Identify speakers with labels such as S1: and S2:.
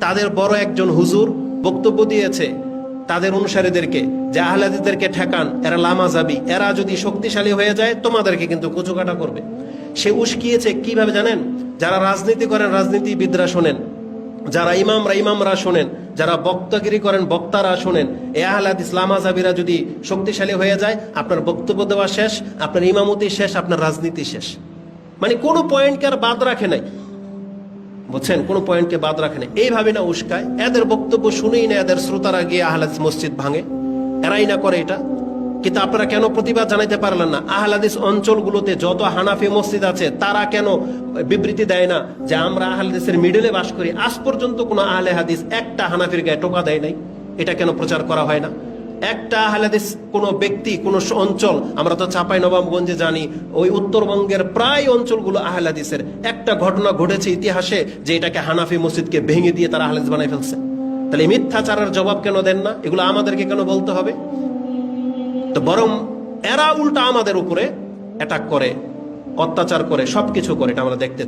S1: তাদের বড় একজন হুজুর বক্তব্য দিয়েছে তাদের অনুসারীদেরকে যে আহলে হাদিসদেরকে ঠেকান, এরা লামাযাবি, এরা যদি শক্তিশালী হয়ে যায় তোমাদেরকে কিন্তু কুচুকাটা করবে। সে উস্কিয়েছে কিভাবে জানেন? যারা রাজনীতি করেন রাজনীতিবিদরা শোনেন, যারা ইমামরা শোনেন, যারা বক্তাগিরি করেন বক্তারা শোনেন। এ আহলে হাদিস লামাযাবিরা যদি শক্তিশালী হয়ে যায় আপনার বক্তব্য দেওয়া শেষ, আপনার ইমামতি শেষ, আপনার রাজনীতি শেষ। মানে কোনো পয়েন্টকে আর বাদ রাখে নাই, বুঝছেন? কোনো পয়েন্টকে বাদ রাখে নাই। এইভাবে না উস্কায়, এদের বক্তব্য শুনেই না এদের শ্রোতারা গিয়ে আহলে হাদিস মসজিদ ভাঙে, এরাই না করে এটা। কিন্তু আপনারা কেন প্রতিবাদ জানাইতে পারলেন না? আহলে হাদিস অঞ্চলগুলোতে যত হানাফি মসজিদ আছে তারা কেন বিবৃতি দেয় না যে আমরা আহলে হাদিসের মিডলে বাস করি? আজ পর্যন্ত কোনো আহলে হাদিস একটা হানাফির গায়ে টোকা দেয় নাই। এটা কেন প্রচার করা হয় না? একটা আহলে হাদিস কোনো ব্যক্তি কোনো অঞ্চল, আমরা তো চাঁপাইনবাবগঞ্জে জানি, ওই উত্তরবঙ্গের প্রায় অঞ্চলগুলো আহলে হাদিসের, একটা ঘটনা ঘটেছে ইতিহাসে যে এটাকে হানাফি মসজিদকে ভেঙে দিয়ে তারা আহলে হাদিস বানাই ফেলছে। তাহলে মিথ্যাচারের জবাব কেন দেন না? এগুলো আমাদেরকে কেন বলতে হবে? তো বরং এরা উল্টা আমাদের উপরে অ্যাটাক করে, অত্যাচার করে, সবকিছু করে। এটা আমরা দেখতে